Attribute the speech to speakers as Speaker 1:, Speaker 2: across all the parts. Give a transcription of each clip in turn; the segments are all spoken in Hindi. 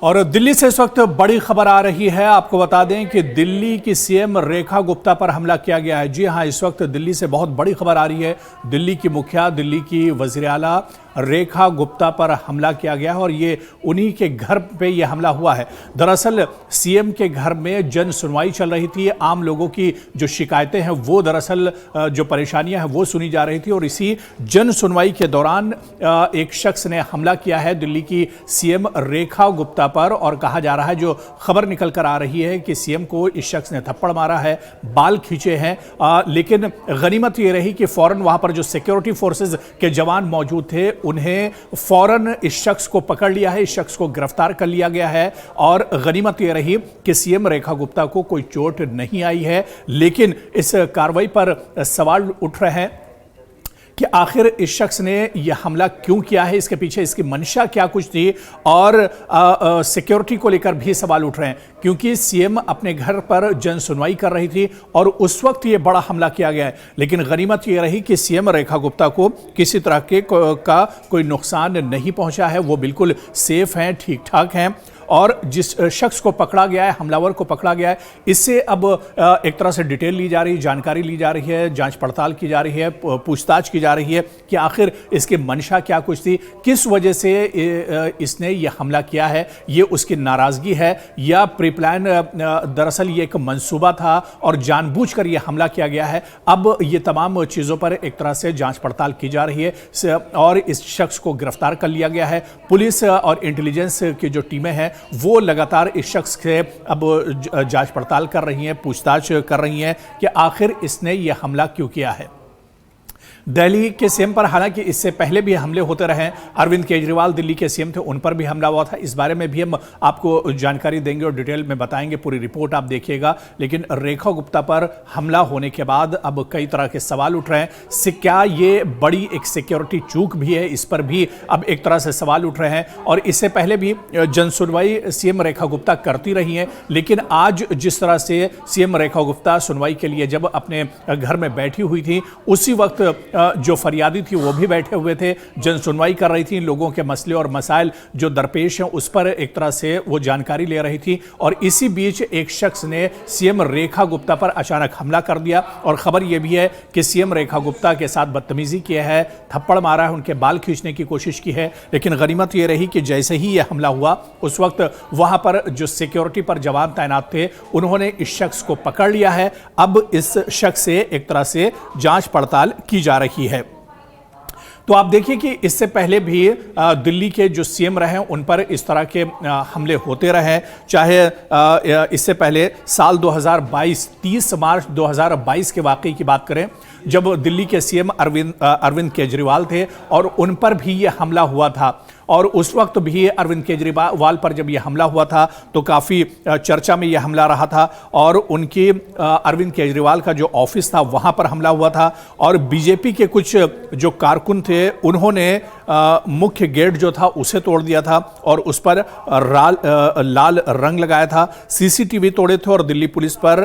Speaker 1: और दिल्ली से इस वक्त बड़ी खबर आ रही है। आपको बता दें कि दिल्ली की सीएम रेखा गुप्ता पर हमला किया गया है। जी हां, इस वक्त दिल्ली से बहुत बड़ी खबर आ रही है। दिल्ली की मुखिया, दिल्ली की वज़ीर आला रेखा गुप्ता पर हमला किया गया है और ये उन्हीं के घर पे ये हमला हुआ है। दरअसल सीएम के घर में जन सुनवाई चल रही थी। आम लोगों की जो शिकायतें हैं वो दरअसल जो परेशानियां हैं वो सुनी जा रही थी और इसी जन सुनवाई के दौरान एक शख्स ने हमला किया है दिल्ली की सीएम रेखा गुप्ता पर। और कहा जा रहा है, जो खबर निकल कर आ रही है कि सीएम को इस शख्स ने थप्पड़ मारा है, बाल खींचे हैं। लेकिन गनीमत ये रही कि फौरन वहां पर जो सिक्योरिटी फोर्सेज के जवान मौजूद थे उन्हें फौरन इस शख्स को पकड़ लिया है, इस शख्स को गिरफ्तार कर लिया गया है। और गनीमत यह रही कि सीएम रेखा गुप्ता को कोई चोट नहीं आई है। लेकिन इस कार्रवाई पर सवाल उठ रहे हैं कि आखिर इस शख्स ने यह हमला क्यों किया है, इसके पीछे इसकी मंशा क्या कुछ थी। और सिक्योरिटी को लेकर भी सवाल उठ रहे हैं क्योंकि सीएम अपने घर पर जन सुनवाई कर रही थी और उस वक्त यह बड़ा हमला किया गया है। लेकिन गनीमत यह रही कि सीएम रेखा गुप्ता को किसी तरह का कोई नुकसान नहीं पहुंचा है, वो बिल्कुल सेफ हैं, ठीक ठाक हैं। और जिस शख्स को पकड़ा गया है, हमलावर को पकड़ा गया है, इससे अब एक तरह से डिटेल ली जा रही है, जानकारी ली जा रही है, जांच पड़ताल की जा रही है, पूछताछ की जा रही है कि आखिर इसकी मंशा क्या कुछ थी, किस वजह से इसने ये हमला किया है। ये उसकी नाराज़गी है या प्री प्लान, दरअसल ये एक मंसूबा था और जानबूझकर ये हमला किया गया है। अब ये तमाम चीज़ों पर एक तरह से जांच पड़ताल की जा रही है और इस शख्स को गिरफ्तार कर लिया गया है। पुलिस और इंटेलिजेंस की जो टीमें हैं वो लगातार इस शख्स से अब जांच पड़ताल कर रही हैं, पूछताछ कर रही हैं कि आखिर इसने यह हमला क्यों किया है। दिल्ली के सीएम पर हालांकि इससे पहले भी हमले होते रहे। अरविंद केजरीवाल दिल्ली के सीएम थे, उन पर भी हमला हुआ था। इस बारे में भी हम आपको जानकारी देंगे और डिटेल में बताएंगे, पूरी रिपोर्ट आप देखिएगा। लेकिन रेखा गुप्ता पर हमला होने के बाद अब कई तरह के सवाल उठ रहे हैं। क्या ये बड़ी एक सिक्योरिटी चूक भी है, इस पर भी अब एक तरह से सवाल उठ रहे हैं। और इससे पहले भी जन सुनवाई सीएम रेखा गुप्ता करती रही हैं। लेकिन आज जिस तरह से सीएम रेखा गुप्ता सुनवाई के लिए जब अपने घर में बैठी हुई थी, उसी वक्त जो फरियादी थी वो भी बैठे हुए थे, जन सुनवाई कर रही थी, लोगों के मसले और मसाइल जो दरपेश हैं उस पर एक तरह से वो जानकारी ले रही थी। और इसी बीच एक शख्स ने सीएम रेखा गुप्ता पर अचानक हमला कर दिया। और खबर यह भी है कि सीएम रेखा गुप्ता के साथ बदतमीजी किया है, थप्पड़ मारा है, उनके बाल खींचने की कोशिश की है। लेकिन गनीमत यह रही कि जैसे ही यह हमला हुआ उस वक्त वहां पर जो सिक्योरिटी पर जवान तैनात थे उन्होंने इस शख्स को पकड़ लिया है। अब इस शख्स से एक तरह से जांच पड़ताल की जा रही है। तो आप देखिए कि इससे पहले भी दिल्ली के जो सीएम रहे उन पर इस तरह के हमले होते रहे। चाहे इससे पहले साल 2022 30 मार्च 2022 के वाकये की बात करें, जब दिल्ली के सीएम अरविंद केजरीवाल थे और उन पर भी ये हमला हुआ था। और उस वक्त भी अरविंद केजरीवाल पर जब यह हमला हुआ था तो काफ़ी चर्चा में यह हमला रहा था। और उनकी अरविंद केजरीवाल का जो ऑफिस था वहाँ पर हमला हुआ था। और बीजेपी के कुछ जो कारकुन थे उन्होंने मुख्य गेट जो था उसे तोड़ दिया था और उस पर लाल रंग लगाया था, सीसीटीवी तोड़े थे और दिल्ली पुलिस पर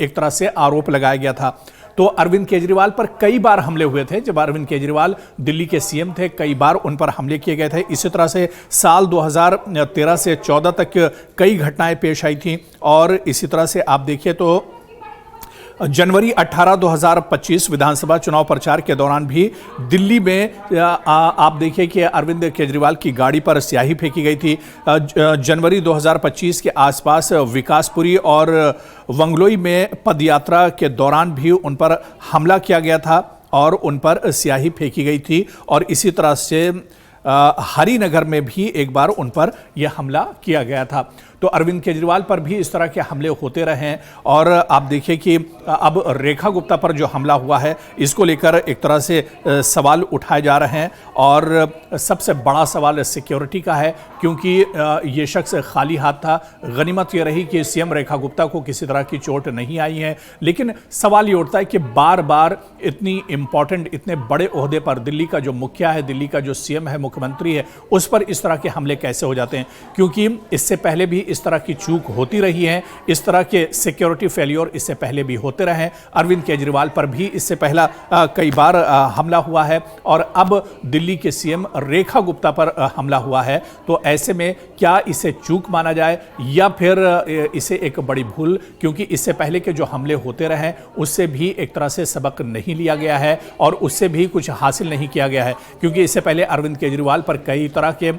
Speaker 1: एक तरह से आरोप लगाया गया था। तो अरविंद केजरीवाल पर कई बार हमले हुए थे। जब अरविंद केजरीवाल दिल्ली के सीएम थे कई बार उन पर हमले किए गए थे। इसी तरह से साल 2013 से 14 तक कई घटनाएं पेश आई थी। और इसी तरह से आप देखिए तो जनवरी 18 2025 विधानसभा चुनाव प्रचार के दौरान भी दिल्ली में आप देखिए कि अरविंद केजरीवाल की गाड़ी पर स्याही फेंकी गई थी। जनवरी 2025 के आसपास विकासपुरी और वंगलोई में पदयात्रा के दौरान भी उन पर हमला किया गया था और उन पर स्याही फेंकी गई थी। और इसी तरह से हरिनगर में भी एक बार उन पर यह हमला किया गया था। तो अरविंद केजरीवाल पर भी इस तरह के हमले होते रहे हैं। और आप देखिए कि अब रेखा गुप्ता पर जो हमला हुआ है इसको लेकर एक तरह से सवाल उठाए जा रहे हैं। और सबसे बड़ा सवाल सिक्योरिटी का है क्योंकि ये शख्स खाली हाथ था। गनीमत ये रही कि सीएम रेखा गुप्ता को किसी तरह की चोट नहीं आई है। लेकिन सवाल ये उठता है कि बार बार इतनी इंपॉर्टेंट, इतने बड़े ओहदे पर दिल्ली का जो मुखिया है, दिल्ली का जो सीएम है, मुख्यमंत्री है उस पर इस तरह के हमले कैसे हो जाते हैं, क्योंकि इससे पहले भी इस तरह की चूक होती रही है, इस तरह के सिक्योरिटी फेलियर इससे पहले भी होते रहे। अरविंद केजरीवाल पर भी इससे पहला कई बार हमला हुआ है और अब दिल्ली के सीएम रेखा गुप्ता पर हमला हुआ है। तो ऐसे में क्या इसे चूक माना जाए या फिर इसे एक बड़ी भूल, क्योंकि इससे पहले के जो हमले होते रहे उससे भी एक तरह से सबक नहीं लिया गया है और उससे भी कुछ हासिल नहीं किया गया है, क्योंकि इससे पहले अरविंद केजरीवाल पर कई तरह के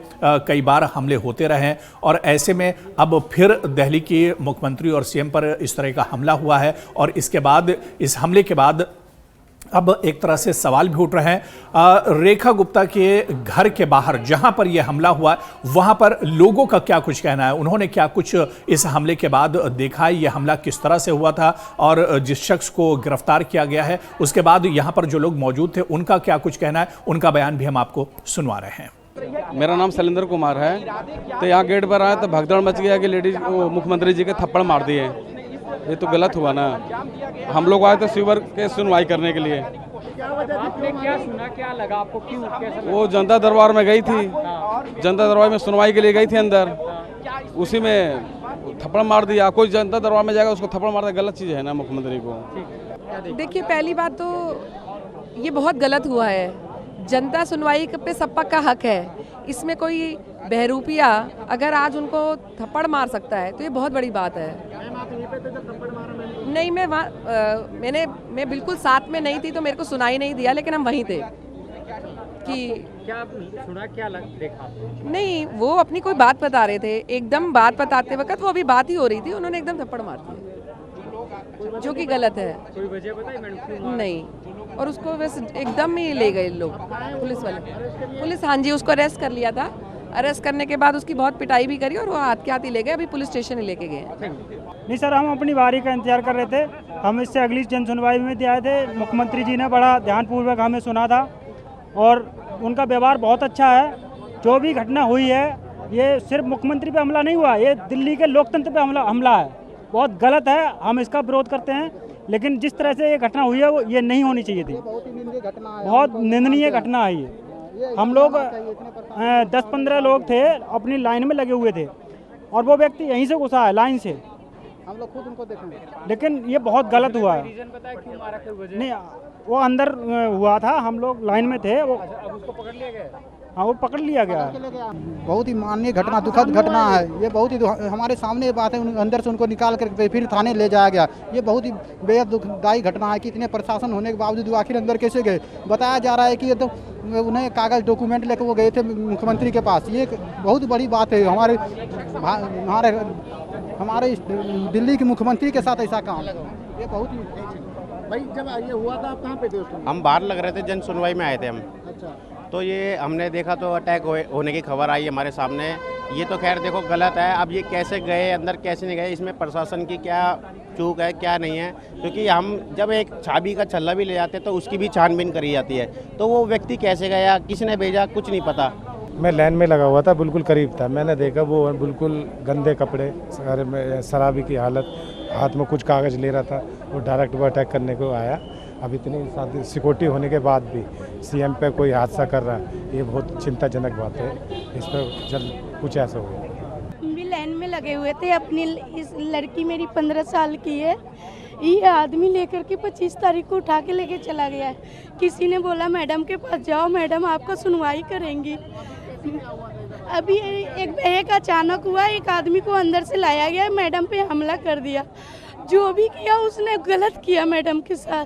Speaker 1: कई बार हमले होते रहे और ऐसे में अब फिर दिल्ली के मुख्यमंत्री और सीएम पर इस तरह का हमला हुआ है और इसके बाद, इस हमले के बाद अब एक तरह से सवाल भी उठ रहे हैं रेखा गुप्ता के घर के बाहर जहां पर यह हमला हुआ वहां पर लोगों का क्या कुछ कहना है, उन्होंने क्या कुछ इस हमले के बाद देखा है, यह हमला किस तरह से हुआ था और जिस शख्स को गिरफ्तार किया गया है उसके बाद यहां पर जो लोग मौजूद थे उनका क्या कुछ कहना है, उनका बयान भी हम आपको सुनवा रहे हैं।
Speaker 2: मेरा नाम शैलेंद्र कुमार है। तो यहाँ गेट पर आए तो भगदड़ मच गया कि लेडीज मुख्यमंत्री जी के थप्पड़ मार दिए। ये तो गलत हुआ ना। हम लोग आए थे सीवर के सुनवाई करने के लिए।
Speaker 3: आपने क्या सुना, क्या लगा आपको, क्यों कैसा लगा?
Speaker 2: वो जनता दरबार में गई थी, जनता दरबार में सुनवाई के लिए गई थी अंदर, उसी में थप्पड़ मार दिया। कोई जनता दरबार में जाएगा उसको थप्पड़ मारना गलत चीज़ है ना मुख्यमंत्री को।
Speaker 4: देखिए, पहली बात तो ये बहुत गलत हुआ है। जनता सुनवाई पे सबका का हक है, इसमें कोई बहरूपिया अगर आज उनको थप्पड़ मार सकता है तो ये बहुत बड़ी बात है। नहीं, मैं बिल्कुल साथ में नहीं थी तो मेरे को सुनाई नहीं दिया, लेकिन हम वहीं थे कि
Speaker 3: क्या सुना, क्या देखा?
Speaker 4: नहीं, वो अपनी कोई बात बता रहे थे, एकदम बात बताते वक्त वो अभी बात ही हो रही थी, उन्होंने एकदम थप्पड़ मार दिया जो कि गलत है।
Speaker 3: कोई वजह बताई मैडम?
Speaker 4: नहीं, और उसको बस एकदम ही ले गए लोग, पुलिस वाले। पुलिस, हाँ जी, उसको अरेस्ट कर लिया था। अरेस्ट करने के बाद उसकी बहुत पिटाई भी करी और वो हाथ के हाथ ही ले गए, अभी पुलिस स्टेशन ही लेके गए।
Speaker 5: नहीं सर, हम अपनी बारी का इंतजार कर रहे थे। हम इससे अगली जन सुनवाई में भी आए थे। मुख्यमंत्री जी ने बड़ा ध्यानपूर्वक हमें सुना था और उनका व्यवहार बहुत अच्छा है। जो भी घटना हुई है ये सिर्फ मुख्यमंत्री पे हमला नहीं हुआ, ये दिल्ली के लोकतंत्र पे हमला है। बहुत गलत है, हम इसका विरोध करते हैं, लेकिन जिस तरह से ये घटना हुई है वो ये नहीं होनी चाहिए थी। बहुत निंदनीय घटना है ये। हम लोग 10-15 लोग थे, अपनी लाइन में लगे हुए थे और वो व्यक्ति यहीं से घुसा है लाइन से। हम लोग खुद उनको देखेंगे, लेकिन ये बहुत गलत हुआ है।
Speaker 3: रीजन पता है क्यों मारा, कोई वजह?
Speaker 5: नहीं, वो अंदर हुआ था, हम लोग लाइन में थे। वो
Speaker 3: अब उसको पकड़ लिया गया?
Speaker 5: हाँ, वो पकड़ लिया गया है।
Speaker 6: बहुत ही माननीय घटना, दुखद घटना है ये। बहुत ही हमारे सामने बात है, अंदर से उनको निकाल कर फिर थाने ले जाया गया। ये बहुत ही बेहद दुखदायी घटना है कि इतने प्रशासन होने के बावजूद आखिर अंदर कैसे गए। बताया जा रहा है कि ये तो उन्हें कागज डॉक्यूमेंट लेकर वो गए थे मुख्यमंत्री के पास। ये बहुत बड़ी बात है। हमारे दिल्ली के मुख्यमंत्री के साथ ऐसा काम, ये बहुत ही।
Speaker 7: भाई, जब ये हुआ था आप कहाँ पे थे उस समय?
Speaker 8: हम बाहर लग रहे थे, जन सुनवाई में आए थे हम।
Speaker 7: अच्छा।
Speaker 8: तो ये हमने देखा तो अटैक होने की खबर आई हमारे सामने। ये तो खैर देखो गलत है। अब ये कैसे गए अंदर, कैसे नहीं गए, इसमें प्रशासन की क्या चूक है क्या नहीं है, क्योंकि हम जब एक चाबी का छल्ला भी ले जाते हैं तो उसकी भी छानबीन करी जाती है। तो वो व्यक्ति कैसे गया, किसने भेजा, कुछ नहीं पता।
Speaker 9: मैं लाइन में लगा हुआ था, बिल्कुल करीब था। मैंने देखा वो बिल्कुल गंदे कपड़े, सारे में शराबी की हालत, हाथ में कुछ कागज़ ले रहा था। वो डायरेक्ट वो अटैक करने को आया। अब इतनी सिक्योरिटी होने के बाद भी सीएम पे कोई हादसा कर रहा है, ये बहुत चिंताजनक बात है। इस पर जल्द कुछ ऐसा हो।
Speaker 10: हम भी लाइन में लगे हुए थे। अपनी इस लड़की मेरी 15 साल की है। ये आदमी लेकर के 25 तारीख को उठा के लेके चला गया है। किसी ने बोला मैडम के पास जाओ, मैडम आपका सुनवाई करेंगी। अभी एक अचानक हुआ, एक आदमी को अंदर से लाया गया, मैडम पे हमला कर दिया। जो भी किया उसने गलत किया मैडम के साथ।